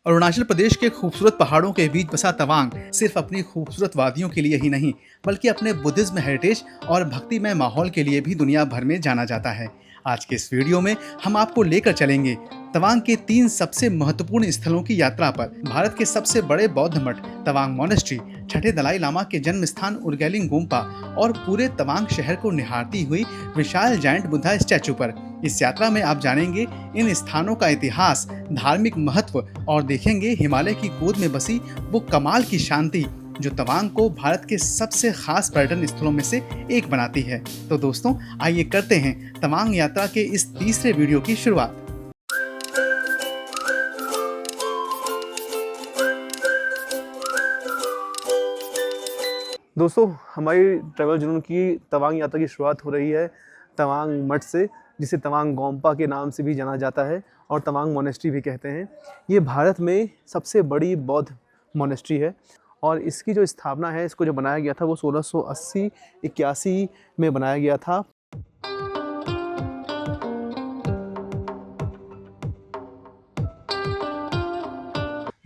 अरुणाचल प्रदेश के खूबसूरत पहाड़ों के बीच बसा तवांग सिर्फ अपनी खूबसूरत वादियों के लिए ही नहीं बल्कि अपने बुद्धिज्म हेरिटेज और भक्तिमय माहौल के लिए भी दुनिया भर में जाना जाता है। आज के इस वीडियो में हम आपको लेकर चलेंगे तवांग के 3 सबसे महत्वपूर्ण स्थलों की यात्रा पर। भारत के सबसे बड़े बौद्ध मठ तवांग मोनेस्ट्री, छठे दलाई लामा के जन्म स्थान उर्गेलिंग गोम्पा और पूरे तवांग शहर को निहारती हुई विशाल जायंट बुद्धा स्टैचू पर। इस यात्रा में आप जानेंगे इन स्थानों का इतिहास, धार्मिक महत्व और देखेंगे हिमालय की गोद में बसी वो कमाल की शांति जो तवांग को भारत के सबसे खास पर्यटन स्थलों में से एक बनाती है। तो दोस्तों, आइए करते हैं तवांग यात्रा के इस तीसरे वीडियो की शुरुआत। दोस्तों, हमारी ट्रैवल जुनून की तवांग यात्रा की शुरुआत हो रही है तवांग मठ से, जिसे तवांग गोम्पा के नाम से भी जाना जाता है और तवांग मोनेस्ट्री भी कहते हैं। ये भारत में सबसे बड़ी बौद्ध मोनेस्ट्री है और इसकी जो स्थापना है, इसको जो बनाया गया था वो 1680-81 में बनाया गया था।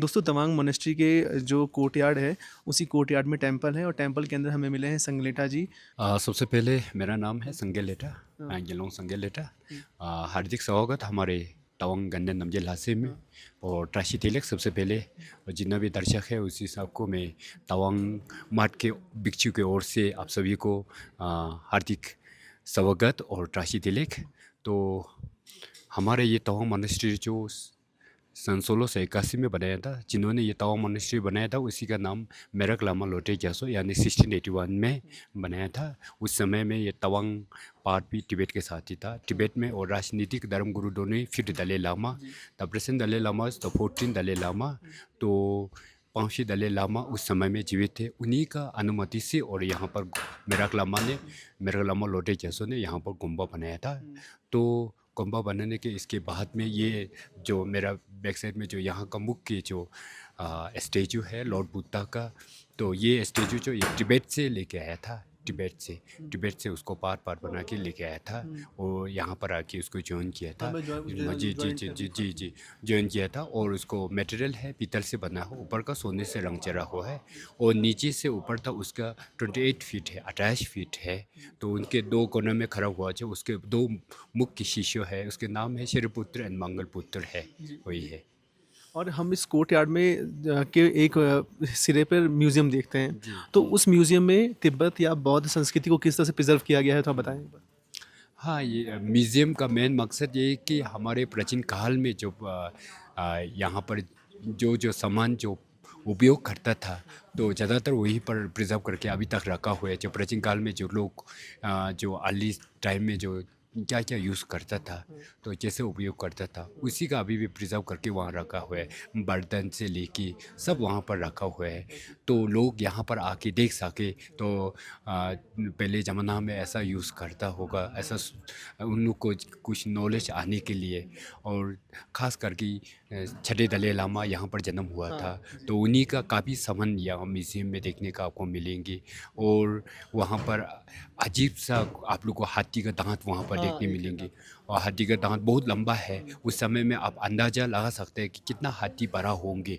दोस्तों, तवांग मोनेस्ट्री के जो कोर्टयार्ड है, उसी कोर्टयार्ड में टेंपल है और टेंपल के अंदर हमें मिले हैं संगलेटा जी। सबसे पहले मेरा नाम है संगे लेटा, येलोंग संगे लेटा। हार्दिक स्वागत हमारे तवांग गंदे नमजे लासे में। और ट्राशी तिलक सबसे पहले जितना भी दर्शक है उसी सबको मैं तवांग मठ के भिक्षु की ओर से आप सभी को हार्दिक स्वागत और ट्राशी तिलक। तो हमारे ये तवांग मोनेस्ट्री जो सन 1681 में बनाया था, जिन्होंने ये तवांग मोनेस्ट्री बनाया था उसी का नाम मेरक लामा लोटे ग्यासो यानी 1681 में बनाया था। उस समय में ये तवांग पार्ट भी तिब्बत के साथ ही था। तिब्बत में और राजनीतिक धर्म गुरु दोनों ही 5th Dalai Lama, the present Dalai Lama, the 14th Dalai Lama, तो 5वीं दलाई लामा उस समय में जीवित थे। उन्हीं का अनुमति से और यहाँ पर मेरक लामा लोटे ग्यासो ने यहाँ पर गुम्बा बनाया था। तो गुम्बा बनाने के इसके बाद में ये जो मेरा बैक साइड में जो यहाँ का मुख्य जो स्टैचू है लॉर्ड बुद्धा का, तो ये स्टैचू जो ये तिब्बत से लेके आया था, तिब्बत से उसको पार्ट बना के लेके आया था और यहाँ पर आके उसको जॉइन किया था। जी जॉइन किया था। और उसको मटेरियल है पीतल से बना हो, ऊपर का सोने से रंग चढ़ा हुआ है और नीचे से ऊपर तक उसका 28 फीट है, 28 फीट है। तो उनके 2 कोने में खड़ा हुआ जो उसके 2 मुख्य शिष्य है, उसके नाम है शरीपुत्र एंड मंगलपुत्र है, वही है। और हम इस कोर्टयार्ड में के एक सिरे पर म्यूजियम देखते हैं, तो उस म्यूजियम में तिब्बत या बौद्ध संस्कृति को किस तरह से प्रिजर्व किया गया है, तो आप बताएं एक बार। हाँ, ये म्यूज़ियम का मेन मकसद ये है कि हमारे प्राचीन काल में जो यहाँ पर जो सामान जो उपयोग करता था, तो ज़्यादातर वहीं पर प्रिजर्व करके अभी तक रखा हुआ है। जो प्राचीन काल में जो लोग जो अर्ली टाइम में जो क्या क्या यूज़ करता था, तो जैसे उपयोग करता था उसी का अभी भी प्रिजर्व करके वहाँ रखा हुआ है। बर्तन से लेके सब वहाँ पर रखा हुआ है, तो लोग यहाँ पर आके देख सके। तो पहले ज़माना में ऐसा यूज़ करता होगा, ऐसा उन लोग को कुछ नॉलेज आने के लिए। और ख़ास करके छठे दलाई लामा यहाँ पर जन्म हुआ था, तो उन्हीं का काफ़ी सामान यहाँ म्यूज़ियम में देखने का आपको मिलेंगे। और वहाँ पर अजीब सा आप लोग को हाथी का दांत वहाँ पर देखने मिलेंगे और हाथी का दांत बहुत लंबा है। उस समय में आप अंदाज़ा लगा सकते हैं कि कितना हाथी बड़ा होंगे,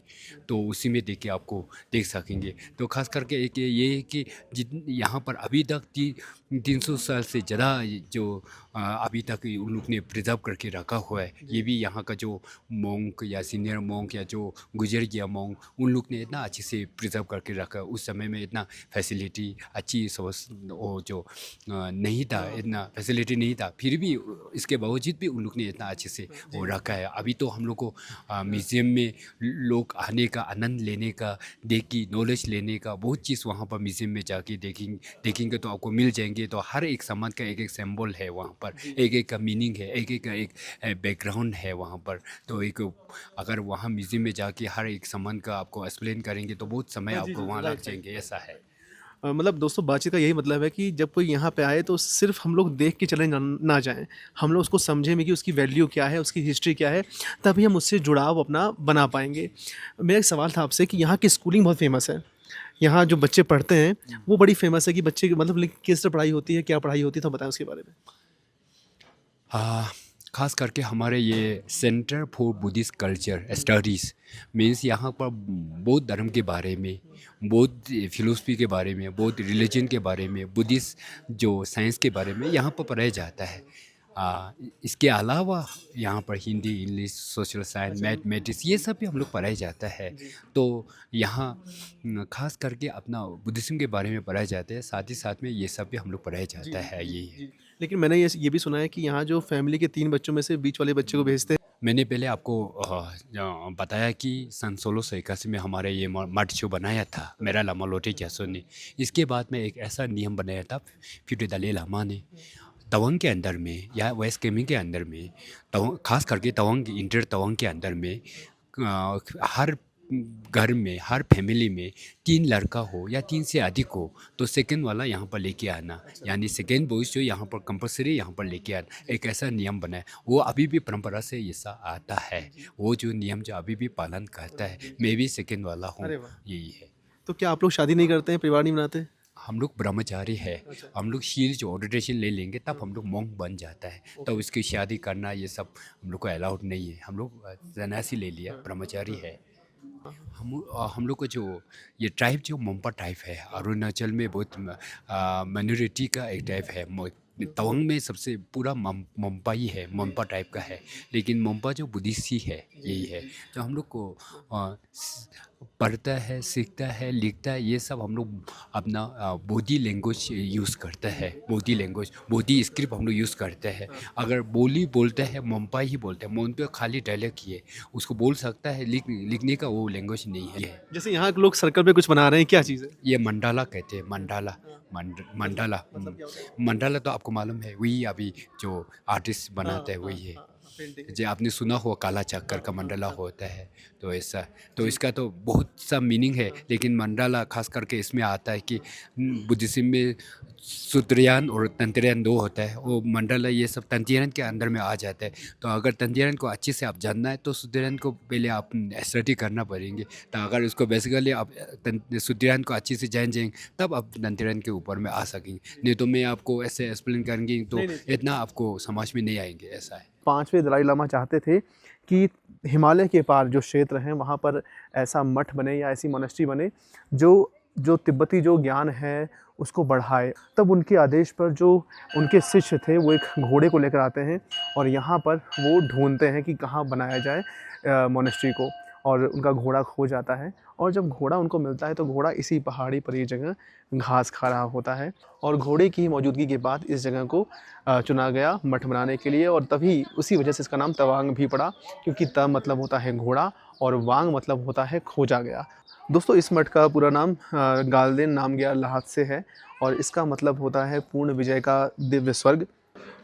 तो उसी में देख के आपको देख सकेंगे। तो खास करके एक ये है कि जित यहाँ पर अभी तक 300 साल से ज़्यादा जो अभी तक उन लोग ने प्रिजर्व करके रखा हुआ है। ये भी यहाँ का जो मोंक या सीनियर मोंक या जो गुजर गया मोंक, उन लोग ने इतना अच्छे से प्रिजर्व करके रखा। उस समय में इतना फैसिलिटी अच्छी वो जो नहीं था, इतना फैसिलिटी नहीं था, फिर भी इसके बावजूद भी उन लोग ने इतना अच्छे से वो रखा है। अभी तो हम लोग को म्यूज़ियम में लोग आने का, आनंद लेने का, देख की नॉलेज लेने का बहुत चीज़ वहाँ पर म्यूज़ियम में जाके देखेंगे तो आपको मिल जाएंगे। तो हर एक सामान का एक एक सिंबल है वहाँ पर, एक एक का मीनिंग है, एक एक का एक बैकग्राउंड है वहाँ पर। तो एक अगर वहाँ म्यूज़ियम में जाके हर एक सामान का आपको एक्सप्लेन करेंगे तो बहुत समय आपको वहाँ लग जाएंगे, ऐसा है। मतलब दोस्तों, बातचीत का यही मतलब है कि जब कोई यहाँ पे आए तो सिर्फ हम लोग देख के चले ना जाएं, हम लोग उसको समझें भी कि उसकी वैल्यू क्या है, उसकी हिस्ट्री क्या है, तभी हम उससे जुड़ाव अपना बना पाएंगे। मेरा एक सवाल था आपसे कि यहाँ की स्कूलिंग बहुत फेमस है, यहाँ जो बच्चे पढ़ते हैं वो बड़ी फेमस है कि बच्चे मतलब किस तरह पढ़ाई होती है, क्या पढ़ाई होती है, तो बताएं उसके बारे में। खास करके हमारे ये centre for Buddhist culture studies means यहाँ पर बौद्ध धर्म के बारे में, बौद्ध फिलोसफी के बारे में, बौद्ध रिलीजन के बारे में, बुद्धिस्ट जो साइंस के बारे में यहाँ पर पढ़ाया जाता है। इसके अलावा यहाँ पर Hindi, English, social science, mathematics ये सब भी हम लोग पढ़ाया जाता है। तो यहाँ खास करके अपना बुद्धिज़्म के बारे में पढ़ाया जाता है, साथ ही साथ में ये सब भी हम लोग पढ़ाया जाता है। यही है। लेकिन मैंने ये भी सुना है कि यहाँ जो फैमिली के 3 बच्चों में से बीच वाले बच्चे को भेजते हैं। मैंने पहले आपको बताया कि सन 1681 में हमारे ये मठ जो बनाया था मेरा लामा लोटे ग्यासो ने। इसके बाद में एक ऐसा नियम बनाया था फिर दलाई लामा ने तवांग के अंदर में या वेस्ट केमिंग के अंदर में, खास करके तवांग इंटर तवांग के अंदर में हर घर में, हर फैमिली में 3 लड़का हो या 3 से अधिक हो तो सेकंड वाला यहाँ पर लेके आना, यानी सेकंड बॉयज़ जो यहाँ पर कंपलसरी यहाँ पर लेके आना, एक ऐसा नियम बना है। वो अभी भी परंपरा से ऐसा आता है, वो जो नियम जो अभी भी पालन करता है। मैं भी सेकंड वाला हूँ, अरे वाह। यही है। तो क्या आप लोग शादी नहीं करते हैं, परिवार नहीं बनाते? हम लोग ब्रह्मचारी है, हम लोग शील जो ऑर्डिनेशन ले लेंगे तब हम लोग मोंक बन जाता है। तब उसकी शादी करना ये सब हम लोग को अलाउड नहीं है। हम लोग सन्यासी ले लिया, ब्रह्मचारी है। हम लोग को जो ये ट्राइब जो मोम्पा ट्राइब है, अरुणाचल में बहुत माइनॉरिटी का एक ट्राइब है। तवांग में सबसे पूरा मोम्पा ही है, मोम्पा टाइप का है। लेकिन मोम्पा जो बुद्धिस्ट ही है, यही है जो हम लोग को पढ़ता है, सीखता है, लिखता है। ये सब हम लोग अपना बोधी लैंग्वेज यूज़ करता है, बोधी लैंग्वेज, बोधी स्क्रिप्ट हम लोग यूज़ करते हैं। अगर बोली बोलते हैं मोम्पा ही बोलते हैं, मोम्पा खाली डायलेक्ट ही है, उसको बोल सकता है, लिखने का वो लैंग्वेज नहीं है। जैसे यहाँ के लोग सर्कल पे कुछ बना रहे हैं, क्या चीज़ है? ये मंडाला कहते हैं, मंडाला। मंडाला मंडाला तो आपको मालूम है, वही अभी जो आर्टिस्ट बनाते हैं वही है। जो आपने सुना हुआ काला चक्कर का मंडाला होता है, तो ऐसा, तो इसका तो बहुत सा मीनिंग है। लेकिन मंडाला खास करके इसमें आता है कि बुद्धिज्म में सूत्रयान और तंत्रयान 2 होता है। वो मंडाला ये सब तंत्रयान के अंदर में आ जाता है। तो अगर तंत्रयान को अच्छे से आप जानना है तो सूत्रयान को पहले आप स्टडी करना पड़ेंगे। तो अगर उसको बेसिकली आप सूत्रयान को अच्छे से जान जाएंगे तब आप तंत्रयान के ऊपर में आ सकेंगे। नहीं तो मैं आपको ऐसे एक्सप्लेन करेंगे तो इतना आपको समझ में नहीं आएंगे। ऐसा है। 5वें दलाई लामा चाहते थे कि हिमालय के पार जो क्षेत्र हैं वहाँ पर ऐसा मठ बने या ऐसी मोनेस्ट्री बने जो तिब्बती जो ज्ञान है उसको बढ़ाए। तब उनके आदेश पर जो उनके शिष्य थे वो एक घोड़े को लेकर आते हैं और यहाँ पर वो ढूंढते हैं कि कहाँ बनाया जाए मोनेस्ट्री को, और उनका घोड़ा खो जाता है। और जब घोड़ा उनको मिलता है तो घोड़ा इसी पहाड़ी पर ये जगह घास खा रहा होता है, और घोड़े की मौजूदगी के बाद इस जगह को चुना गया मठ बनाने के लिए। और तभी उसी वजह से इसका नाम तवांग भी पड़ा, क्योंकि त मतलब होता है घोड़ा और वांग मतलब होता है खोजा गया। दोस्तों, इस मठ का पूरा नाम गालदेन नामग्याल लाहत से है और इसका मतलब होता है पूर्ण विजय का दिव्य स्वर्ग।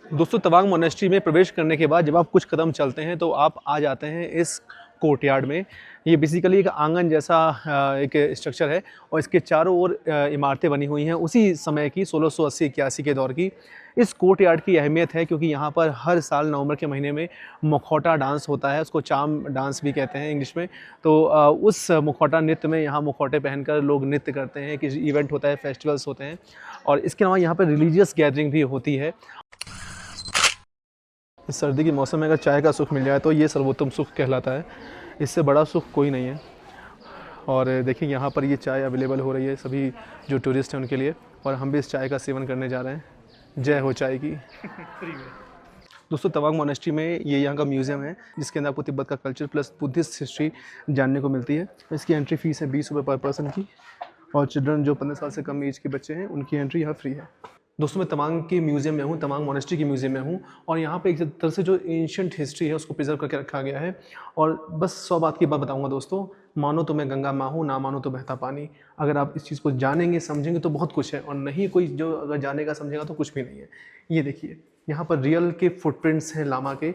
दोस्तों, तवांग मोनेस्ट्री में प्रवेश करने के बाद जब आप कुछ कदम चलते हैं तो आप आ जाते हैं इस कोर्टयार्ड में। ये बेसिकली एक आंगन जैसा एक स्ट्रक्चर है और इसके चारों ओर इमारतें बनी हुई हैं उसी समय की 1680-81 के दौर की। इस कोर्टयार्ड की अहमियत है क्योंकि यहाँ पर हर साल नवंबर के महीने में मुखौटा डांस होता है, उसको चाम डांस भी कहते हैं इंग्लिश में। तो उस मुखौटा नृत्य में यहाँ मुखौटे पहनकर लोग नृत्य करते हैं, किसी इवेंट होता है, फेस्टिवल्स होते हैं। और इसके अलावा यहाँ पर रिलीजियस गैदरिंग भी होती है। इस सर्दी के मौसम में अगर चाय का सुख मिल जाए तो ये सर्वोत्तम सुख कहलाता है, इससे बड़ा सुख कोई नहीं है। और देखिए यहाँ पर ये चाय अवेलेबल हो रही है सभी जो टूरिस्ट हैं उनके लिए, और हम भी इस चाय का सेवन करने जा रहे हैं। जय हो चाय की। दोस्तों, तवांग मोनेस्ट्री में ये यहाँ का म्यूज़ियम है जिसके अंदर आपको तिब्बत का कल्चर प्लस बुद्धिस्ट हिस्ट्री जानने को मिलती है। इसकी एंट्री फ़ीस है 20 रुपये पर पर्सन की, और चिल्ड्रन जो 15 साल से कम एज के बच्चे हैं उनकी एंट्री यहाँ फ्री है। दोस्तों, मैं तवांग के म्यूज़ियम में हूँ, तवांग मोनेस्ट्री के म्यूज़ियम में हूँ, और यहाँ पे एक तरह से जो एंशिएंट हिस्ट्री है उसको प्रिजर्व करके रखा गया है। और बस 100 बात की बात बताऊँगा दोस्तों, मानो तो मैं गंगा माँ हूँ, ना मानो तो बहता पानी। अगर आप इस चीज़ को जानेंगे समझेंगे तो बहुत कुछ है, और नहीं कोई जो अगर जानेगा समझेगा तो कुछ भी नहीं है। ये देखिए, यहाँ पर रियल के फुटप्रिंट्स हैं लामा के,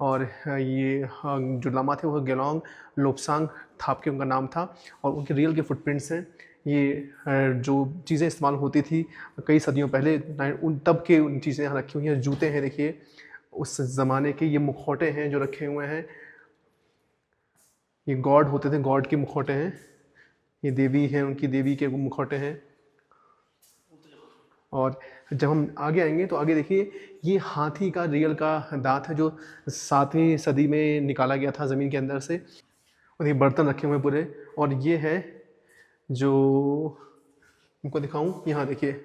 और ये जो लामा थे वो गेलोंग लोब्सांग थाप के उनका नाम था, और उनके रियल के फुटप्रिंट्स हैं। ये जो चीज़ें इस्तेमाल होती थी कई सदियों पहले, उन तब के उन चीज़ें यहाँ रखी हुई हैं। जूते हैं देखिए उस ज़माने के, ये मुखौटे हैं जो रखे हुए हैं, ये गॉड होते थे, गॉड के मुखौटे हैं। ये देवी हैं, उनकी देवी के मुखौटे हैं। और जब हम आगे आएंगे तो आगे देखिए, ये हाथी का रियल का दांत है जो 7वीं सदी में निकाला गया था ज़मीन के अंदर से। और ये बर्तन रखे हुए हैं पूरे, और ये है जो उनको दिखाऊं, यहाँ देखिए,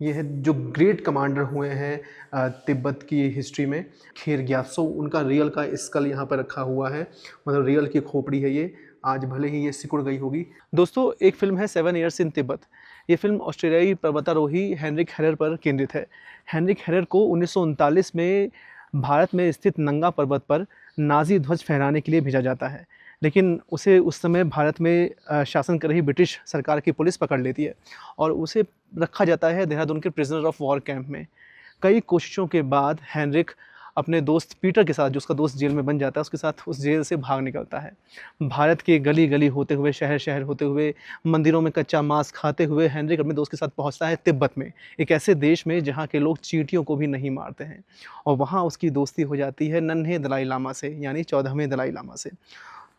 ये है जो ग्रेट कमांडर हुए हैं तिब्बत की हिस्ट्री में, खेर ग्यात्सो, उनका रियल का स्कल यहाँ पर रखा हुआ है, मतलब रियल की खोपड़ी है ये। आज भले ही ये सिकुड़ गई होगी। दोस्तों, एक फिल्म है 7 ईयर्स इन तिब्बत। ये फिल्म ऑस्ट्रेलियाई पर्वतारोही हेनरिक हेरर पर केंद्रित है। हेनरिक हेरर को 1939 में भारत में स्थित नंगा पर्वत पर नाजी ध्वज फहराने के लिए भेजा जाता है, लेकिन उसे उस समय भारत में शासन कर रही ब्रिटिश सरकार की पुलिस पकड़ लेती है और उसे रखा जाता है देहरादून के प्रिजनर ऑफ वॉर कैंप में। कई कोशिशों के बाद हेनरिक अपने दोस्त पीटर के साथ, जो उसका दोस्त जेल में बन जाता है, उसके साथ उस जेल से भाग निकलता है। भारत के गली गली होते हुए, शहर शहर होते हुए, मंदिरों में कच्चा मांस खाते हुए हेनरिक अपने दोस्त के साथ पहुंचता है तिब्बत में, एक ऐसे देश में जहां के लोग चींटियों को भी नहीं मारते हैं। और वहां उसकी दोस्ती हो जाती है नन्हे दलाई लामा से, यानी 14वें दलाई लामा से।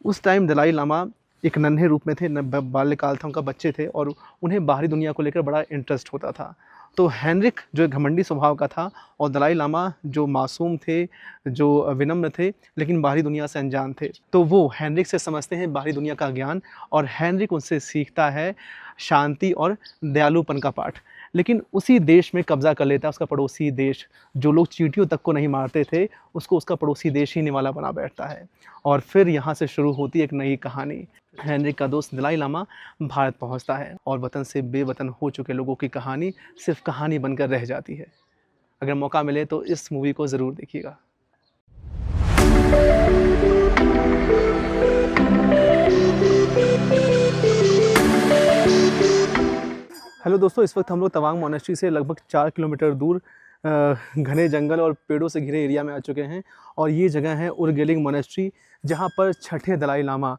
उस टाइम दलाई लामा एक नन्हे रूप में थे, बाल्यकाल था, उनका बच्चे थे, और उन्हें बाहरी दुनिया को लेकर बड़ा इंटरेस्ट होता था। तो हेनरिक जो घमंडी स्वभाव का था, और दलाई लामा जो मासूम थे, जो विनम्र थे, लेकिन बाहरी दुनिया से अनजान थे। तो वो हेनरिक से समझते हैं बाहरी दुनिया का ज्ञान, और हेनरिक उनसे सीखता है शांति और दयालुपन का पाठ। लेकिन उसी देश में कब्जा कर लेता है उसका पड़ोसी देश, जो लोग चींटियों तक को नहीं मारते थे, उसको उसका पड़ोसी देश ही निवाला बना बैठता है। और फिर यहाँ से शुरू होती एक नई कहानी। हेनरिक का दोस्त दलाई लामा भारत पहुँचता है, और वतन से बेवतन हो चुके लोगों की कहानी सिर्फ कहानी बनकर रह जाती है। अगर मौका मिले तो इस मूवी को ज़रूर देखिएगा। हेलो दोस्तों, इस वक्त हम लोग तवांग मोनेस्ट्री से लगभग 4 किलोमीटर दूर घने जंगल और पेड़ों से घिरे एरिया में आ चुके हैं। और ये जगह है उरगेलिंग मोनेस्ट्री, जहाँ पर छठे दलाई लामा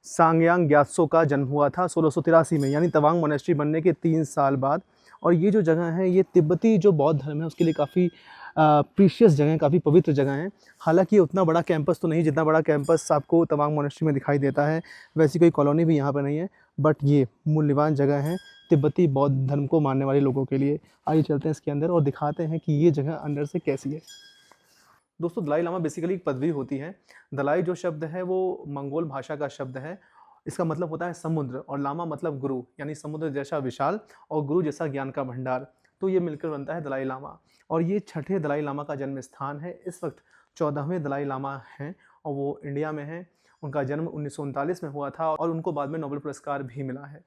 सांग्यांग ग्यात्सो का जन्म हुआ था 1683 में, यानी तवांग मोनेस्ट्री बनने के 3 साल बाद। और ये जो जगह है, ये तिब्बती जो बौद्ध धर्म है उसके लिए काफ़ी प्रीशियस जगह है, काफ़ी पवित्र जगह है। हालांकि ये उतना बड़ा कैंपस तो नहीं जितना बड़ा कैंपस आपको तवांग मोनेस्ट्री में दिखाई देता है, वैसी कोई कॉलोनी भी यहाँ पर नहीं है, बट ये मूल्यवान जगह है तिब्बती बौद्ध धर्म को मानने वाले लोगों के लिए। आइए चलते हैं इसके अंदर और दिखाते हैं कि ये जगह अंदर से कैसी है। दोस्तों, दलाई लामा बेसिकली एक पदवी होती है। दलाई जो शब्द है वो मंगोल भाषा का शब्द है। इसका मतलब होता है समुद्र, और लामा मतलब गुरु, यानी समुद्र जैसा विशाल और गुरु जैसा ज्ञान का भंडार। तो ये मिलकर बनता है दलाई लामा। और ये छठे दलाई लामा का जन्म स्थान है। इस वक्त 14वें दलाई लामा हैं, और वो इंडिया में हैं। उनका जन्म 1939 में हुआ था, और उनको बाद में नोबेल पुरस्कार भी मिला है।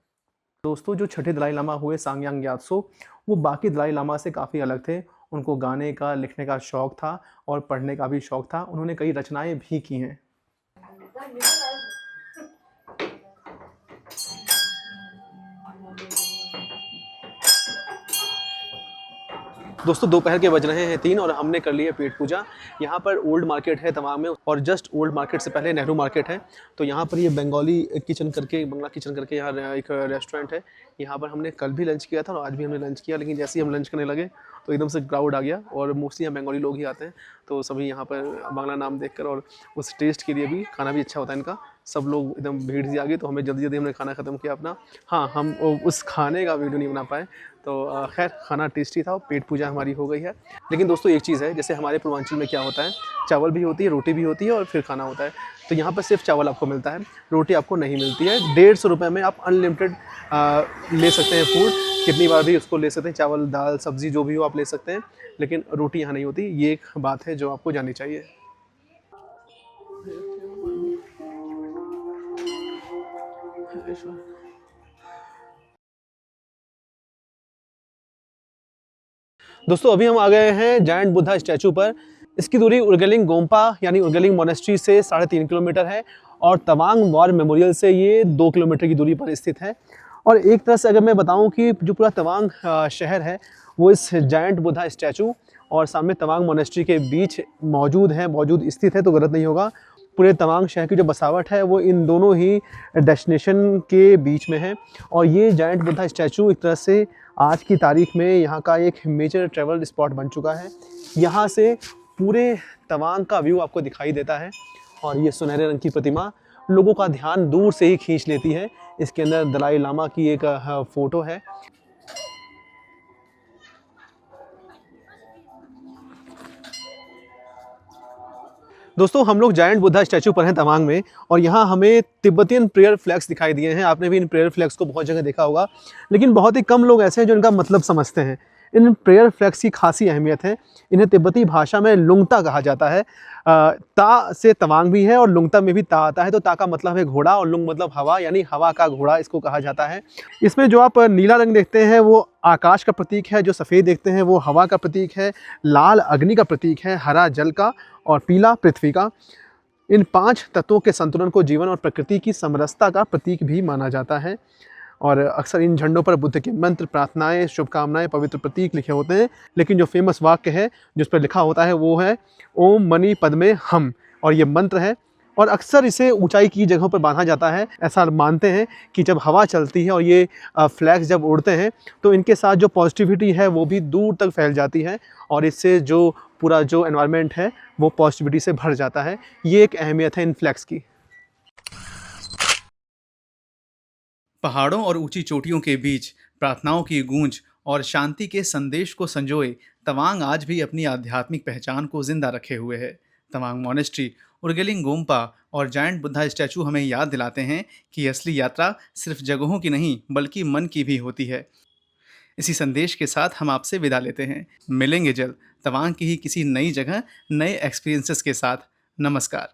दोस्तों, जो छठे दलाई लामा हुए सांग्यांग ग्यात्सो, वो बाकी दलाई लामा से काफ़ी अलग थे। उनको गाने का, लिखने का शौक़ था, और पढ़ने का भी शौक़ था। उन्होंने कई रचनाएं भी की हैं। दोस्तों, दोपहर के बज रहे हैं 3 और हमने कर ली है पेट पूजा। यहाँ पर ओल्ड मार्केट है तवांग में, और जस्ट ओल्ड मार्केट से पहले नेहरू मार्केट है। तो यहाँ पर ये बंगाली किचन करके, बंगला किचन करके यहाँ एक रेस्टोरेंट है। यहाँ पर हमने कल भी लंच किया था और आज भी हमने लंच किया, लेकिन जैसे ही हम लंच करने लगे तो एकदम से क्राउड आ गया, और मोस्टली यहाँ बंगाली लोग ही आते हैं। तो सभी यहाँ पर बांग्ला नाम देखकर, और उस टेस्ट के लिए भी, खाना भी अच्छा होता है इनका, सब लोग एकदम भीड़ सी आ गई। तो हमें जल्दी जल्दी हमने खाना ख़त्म किया अपना। हाँ, हम उस खाने का वीडियो नहीं बना पाए। तो खैर, खाना टेस्टी था, पेट पूजा हमारी हो गई है। लेकिन दोस्तों, एक चीज़ है, जैसे हमारे पूर्वांचल में क्या होता है, चावल भी होती है, रोटी भी होती है, और फिर खाना होता है। तो यहाँ पर सिर्फ चावल आपको मिलता है, रोटी आपको नहीं मिलती है। 150 रुपये में आप अनलिमिटेड ले सकते हैं फूड, कितनी बार भी उसको ले सकते हैं। चावल, दाल, सब्ज़ी जो भी हो आप ले सकते हैं, लेकिन रोटी यहाँ नहीं होती। ये एक बात है जो आपको जाननी चाहिए। दोस्तों, अभी हम आ गए हैं जायंट बुद्धा स्टैचू पर। इसकी दूरी उरगेलिंग गोम्पा यानी उरगेलिंग मोनेस्ट्री से 3.5 किलोमीटर है, और तवांग वॉर मेमोरियल से ये 2 किलोमीटर की दूरी पर स्थित है। और एक तरह से अगर मैं बताऊं कि जो पूरा तवांग शहर है वो इस जायंट बुद्धा स्टैचू और सामने तवांग मोनेस्ट्री के बीच मौजूद स्थित है, तो गलत नहीं होगा। पूरे तवांग शहर की जो बसावट है वो इन दोनों ही डेस्टिनेशन के बीच में है। और ये जायंट बुद्धा स्टैचू एक तरह से आज की तारीख में यहाँ का एक मेजर ट्रैवल स्पॉट बन चुका है। यहाँ से पूरे तवांग का व्यू आपको दिखाई देता है, और ये सुनहरे रंग की प्रतिमा लोगों का ध्यान दूर से ही खींच लेती है। इसके अंदर दलाई लामा की एक फ़ोटो है। दोस्तों हम लोग जायंट बुद्धा स्टैचू पर हैं तवांग में, और यहाँ हमें तिब्बतियन प्रेयर फ्लैग्स दिखाई दिए हैं। आपने भी इन प्रेयर फ्लैग्स को बहुत जगह देखा होगा, लेकिन बहुत ही कम लोग ऐसे हैं जो इनका मतलब समझते हैं। इन प्रेयर फ्लैग्स की खासी अहमियत है। इन्हें तिब्बती भाषा में लुंगता कहा जाता है। ता से तवांग भी है और लुंगता में भी ता आता है। तो ता का मतलब है घोड़ा और लुंग मतलब हवा, यानी हवा का घोड़ा इसको कहा जाता है। इसमें जो आप नीला रंग देखते हैं वो आकाश का प्रतीक है, जो सफ़ेद देखते हैं वो हवा का प्रतीक है, लाल अग्नि का प्रतीक है, हरा जल का और पीला पृथ्वी का। इन 5 तत्वों के संतुलन को जीवन और प्रकृति की समरसता का प्रतीक भी माना जाता है। और अक्सर इन झंडों पर बुद्ध के मंत्र, प्रार्थनाएं, शुभकामनाएं, पवित्र प्रतीक लिखे होते हैं। लेकिन जो फेमस वाक्य है जिस पर लिखा होता है वो है ओम मणि पद्मे हम, और ये मंत्र है। और अक्सर इसे ऊंचाई की जगहों पर बांधा जाता है। ऐसा मानते हैं कि जब हवा चलती है और ये फ्लैग्स जब उड़ते हैं तो इनके साथ जो पॉजिटिविटी है वो भी दूर तक फैल जाती है, और इससे जो पूरा जो एनवायरनमेंट है वो पॉजिटिविटी से भर जाता है। ये एक अहमियत है इन फ्लैग्स की। पहाड़ों और ऊंची चोटियों के बीच प्रार्थनाओं की गूंज और शांति के संदेश को संजोए तवांग आज भी अपनी आध्यात्मिक पहचान को जिंदा रखे हुए है। तवांग मॉनेस्ट्री, उर्गेलिंग गोम्पा और जायंट बुद्धा स्टैचू हमें याद दिलाते हैं कि असली यात्रा सिर्फ जगहों की नहीं बल्कि मन की भी होती है। इसी संदेश के साथ हम आपसे विदा लेते हैं। मिलेंगे जल्द तवांग की ही किसी नई जगह, नए एक्सपीरियंसेस के साथ। नमस्कार।